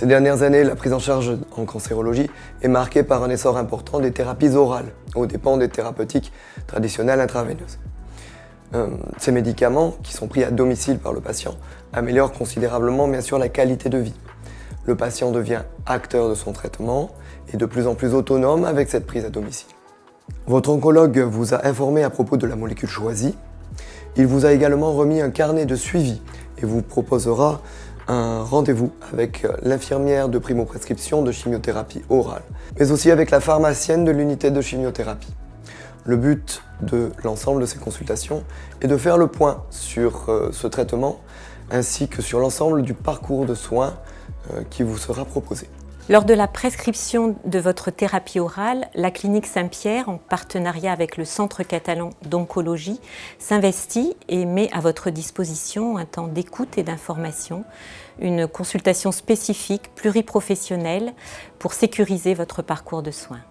Ces dernières années, la prise en charge en cancérologie est marquée par un essor important des thérapies orales, aux dépens des thérapeutiques traditionnelles intraveineuses. Ces médicaments, qui sont pris à domicile par le patient, améliorent considérablement bien sûr la qualité de vie. Le patient devient acteur de son traitement et de plus en plus autonome avec cette prise à domicile. Votre oncologue vous a informé à propos de la molécule choisie. Il vous a également remis un carnet de suivi et vous proposera un rendez-vous avec l'infirmière de primo-prescription de chimiothérapie orale, mais aussi avec la pharmacienne de l'unité de chimiothérapie. Le but de l'ensemble de ces consultations est de faire le point sur ce traitement ainsi que sur l'ensemble du parcours de soins qui vous sera proposé. Lors de la prescription de votre thérapie orale, la clinique Saint-Pierre, en partenariat avec le Centre catalan d'oncologie, s'investit et met à votre disposition un temps d'écoute et d'information, une consultation spécifique, pluriprofessionnelle, pour sécuriser votre parcours de soins.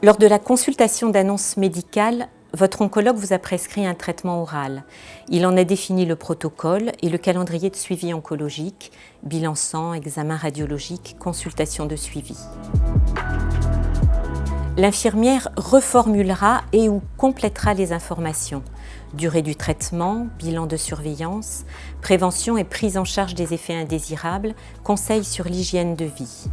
Lors de la consultation d'annonce médicale, votre oncologue vous a prescrit un traitement oral. Il en a défini le protocole et le calendrier de suivi oncologique, bilan sang, examen radiologique, consultation de suivi. L'infirmière reformulera et ou complétera les informations. Durée du traitement, bilan de surveillance, prévention et prise en charge des effets indésirables, conseils sur l'hygiène de vie.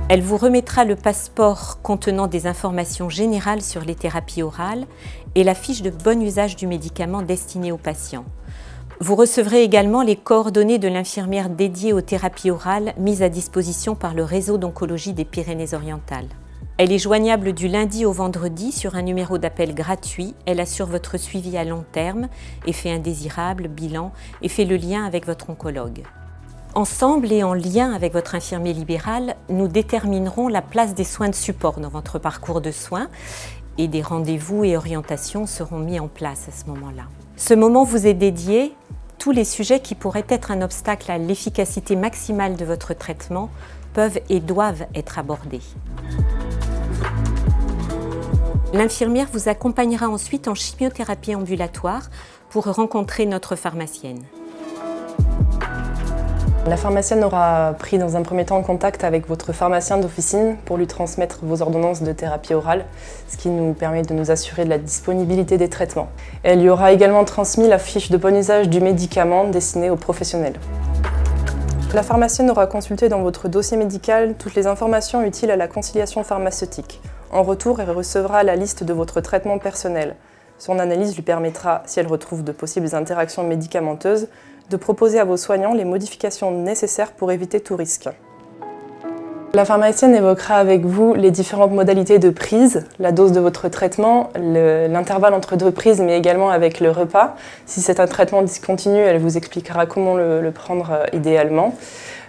Elle vous remettra le passeport contenant des informations générales sur les thérapies orales et la fiche de bon usage du médicament destiné aux patients. Vous recevrez également les coordonnées de l'infirmière dédiée aux thérapies orales mises à disposition par le réseau d'oncologie des Pyrénées-Orientales. Elle est joignable du lundi au vendredi sur un numéro d'appel gratuit. Elle assure votre suivi à long terme, effets indésirables, bilan et fait le lien avec votre oncologue. Ensemble et en lien avec votre infirmier libéral, nous déterminerons la place des soins de support dans votre parcours de soins et des rendez-vous et orientations seront mis en place à ce moment-là. Ce moment vous est dédié. Tous les sujets qui pourraient être un obstacle à l'efficacité maximale de votre traitement peuvent et doivent être abordés. L'infirmière vous accompagnera ensuite en chimiothérapie ambulatoire pour rencontrer notre pharmacienne. La pharmacienne aura pris dans un premier temps contact avec votre pharmacien d'officine pour lui transmettre vos ordonnances de thérapie orale, ce qui nous permet de nous assurer de la disponibilité des traitements. Elle lui aura également transmis la fiche de bon usage du médicament destiné aux professionnels. La pharmacienne aura consulté dans votre dossier médical toutes les informations utiles à la conciliation pharmaceutique. En retour, elle recevra la liste de votre traitement personnel. Son analyse lui permettra, si elle retrouve de possibles interactions médicamenteuses, de proposer à vos soignants les modifications nécessaires pour éviter tout risque. La pharmacienne évoquera avec vous les différentes modalités de prise, la dose de votre traitement, l'intervalle entre deux prises, mais également avec le repas. Si c'est un traitement discontinu, elle vous expliquera comment le prendre idéalement.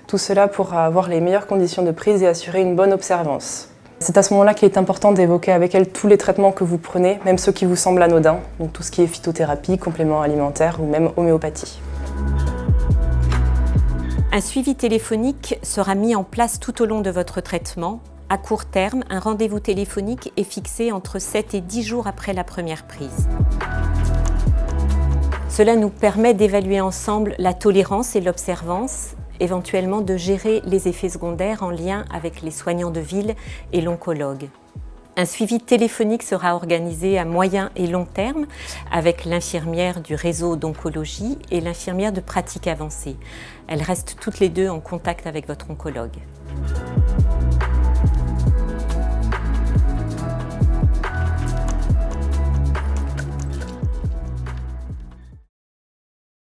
Tout cela pour avoir les meilleures conditions de prise et assurer une bonne observance. C'est à ce moment-là qu'il est important d'évoquer avec elle tous les traitements que vous prenez, même ceux qui vous semblent anodins, donc tout ce qui est phytothérapie, compléments alimentaires ou même homéopathie. Un suivi téléphonique sera mis en place tout au long de votre traitement. À court terme, un rendez-vous téléphonique est fixé entre 7 et 10 jours après la première prise. Cela nous permet d'évaluer ensemble la tolérance et l'observance, éventuellement de gérer les effets secondaires en lien avec les soignants de ville et l'oncologue. Un suivi téléphonique sera organisé à moyen et long terme avec l'infirmière du réseau d'oncologie et l'infirmière de pratique avancée. Elles restent toutes les deux en contact avec votre oncologue.